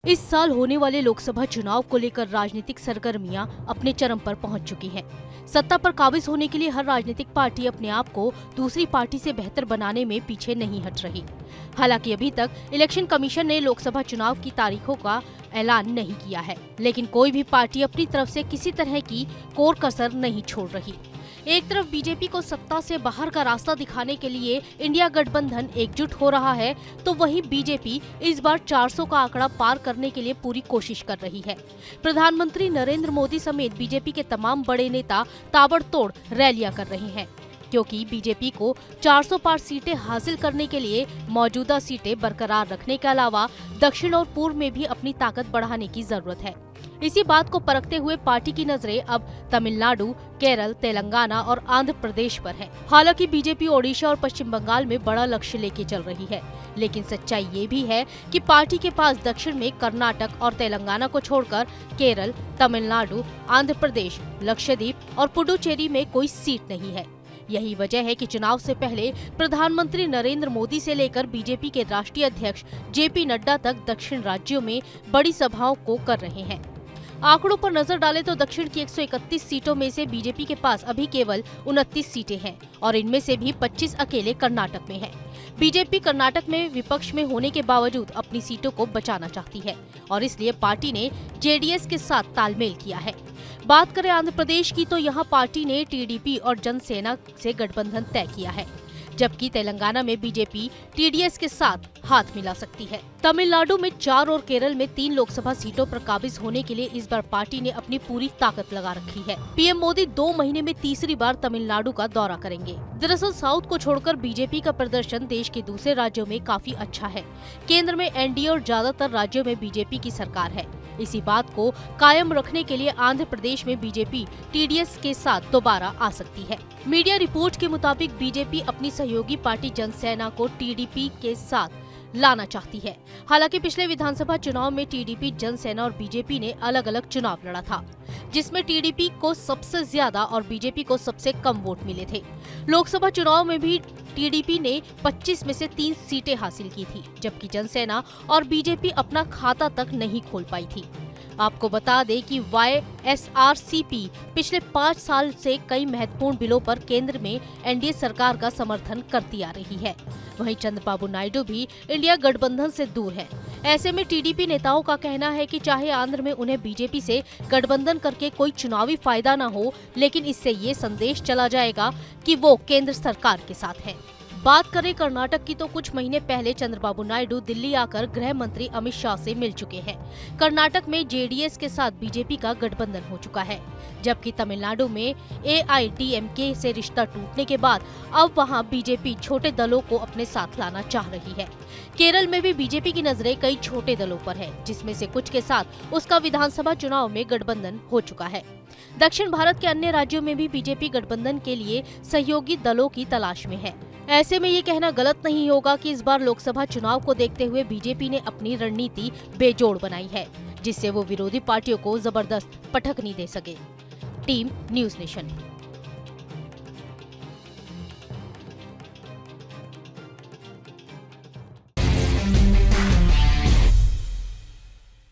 इस साल होने वाले लोकसभा चुनाव को लेकर राजनीतिक सरगर्मियां अपने चरम पर पहुंच चुकी हैं। सत्ता पर काबिज होने के लिए हर राजनीतिक पार्टी अपने आप को दूसरी पार्टी से बेहतर बनाने में पीछे नहीं हट रही। हालांकि अभी तक इलेक्शन कमीशन ने लोकसभा चुनाव की तारीखों का ऐलान नहीं किया है, लेकिन कोई भी पार्टी अपनी तरफ से किसी तरह की कोर कसर नहीं छोड़ रही। एक तरफ बीजेपी को सत्ता से बाहर का रास्ता दिखाने के लिए इंडिया गठबंधन एकजुट हो रहा है, तो वहीं बीजेपी इस बार 400 का आंकड़ा पार करने के लिए पूरी कोशिश कर रही है। प्रधानमंत्री नरेंद्र मोदी समेत बीजेपी के तमाम बड़े नेता ताबड़तोड़ रैलियां कर रहे हैं, क्योंकि बीजेपी को 400 पार सीटें हासिल करने के लिए मौजूदा सीटें बरकरार रखने के अलावा दक्षिण और पूर्व में भी अपनी ताकत बढ़ाने की जरूरत है। इसी बात को परखते हुए पार्टी की नजरें अब तमिलनाडु, केरल, तेलंगाना और आंध्र प्रदेश पर है। हालांकि बीजेपी ओडिशा और पश्चिम बंगाल में बड़ा लक्ष्य लेके चल रही है, लेकिन सच्चाई ये भी है कि पार्टी के पास दक्षिण में कर्नाटक और तेलंगाना को छोड़कर केरल, तमिलनाडु, आंध्र प्रदेश, लक्षद्वीप और पुडुचेरी में कोई सीट नहीं है। यही वजह है कि चुनाव से पहले प्रधानमंत्री नरेंद्र मोदी से लेकर बीजेपी के राष्ट्रीय अध्यक्ष जेपी नड्डा तक दक्षिण राज्यों में बड़ी सभाओं को कर रहे हैं। आंकड़ों पर नजर डालें तो दक्षिण की 131 सीटों में से बीजेपी के पास अभी केवल 29 सीटें हैं और इनमें से भी 25 अकेले कर्नाटक में हैं। बीजेपी कर्नाटक में विपक्ष में होने के बावजूद अपनी सीटों को बचाना चाहती है और इसलिए पार्टी ने जेडीएस के साथ तालमेल किया है। बात करें आंध्र प्रदेश की, तो यहाँ पार्टी ने टीडीपी और जनसेना से गठबंधन तय किया है, जबकि तेलंगाना में बीजेपी टीडीएस के साथ हाथ मिला सकती है। तमिलनाडु में 4 और केरल में 3 लोकसभा सीटों पर काबिज होने के लिए इस बार पार्टी ने अपनी पूरी ताकत लगा रखी है। पीएम मोदी 2 महीने में तीसरी बार तमिलनाडु का दौरा करेंगे। दरअसल साउथ को छोड़कर बीजेपी का प्रदर्शन देश के दूसरे राज्यों में काफी अच्छा है। केंद्र में एनडीए और ज्यादातर राज्यों में बीजेपी की सरकार है। इसी बात को कायम रखने के लिए आंध्र प्रदेश में बीजेपी टीडीएस के साथ दोबारा आ सकती है। मीडिया रिपोर्ट के मुताबिक बीजेपी अपनी सहयोगी पार्टी जनसेना को टीडीपी के साथ लाना चाहती है। हालांकि पिछले विधानसभा चुनाव में टीडीपी, जनसेना और बीजेपी ने अलग अलग चुनाव लड़ा था, जिसमें टीडीपी को सबसे ज्यादा और बीजेपी को सबसे कम वोट मिले थे। लोकसभा चुनाव में भी टीडीपी ने 25 में से 3 सीटें हासिल की थी, जबकि जनसेना और बीजेपी अपना खाता तक नहीं खोल पाई थी। आपको बता दें कि वाईएसआरसीपी पिछले 5 साल से कई महत्वपूर्ण बिलों पर केंद्र में एनडीए सरकार का समर्थन करती आ रही है। वहीं चंद्रबाबू नायडू भी इंडिया गठबंधन से दूर है। ऐसे में टीडीपी नेताओं का कहना है कि चाहे आंध्र में उन्हें बीजेपी से गठबंधन करके कोई चुनावी फायदा न हो, लेकिन इससे ये संदेश चला जाएगा कि वो केंद्र सरकार के साथ है। बात करें कर्नाटक की, तो कुछ महीने पहले चंद्रबाबू नायडू दिल्ली आकर गृह मंत्री अमित शाह से मिल चुके हैं। कर्नाटक में जेडीएस के साथ बीजेपी का गठबंधन हो चुका है, जबकि तमिलनाडु में एआईडीएमके से रिश्ता टूटने के बाद अब वहां बीजेपी छोटे दलों को अपने साथ लाना चाह रही है। केरल में भी बीजेपी की नजरें कई छोटे दलों पर है, जिसमें से कुछ के साथ उसका विधानसभा चुनाव में गठबंधन हो चुका है। दक्षिण भारत के अन्य राज्यों में भी बीजेपी गठबंधन के लिए सहयोगी दलों की तलाश में है। ऐसे में ये कहना गलत नहीं होगा कि इस बार लोकसभा चुनाव को देखते हुए बीजेपी ने अपनी रणनीति बेजोड़ बनाई है, जिससे वो विरोधी पार्टियों को जबरदस्त पटखनी दे सके। Team news nation.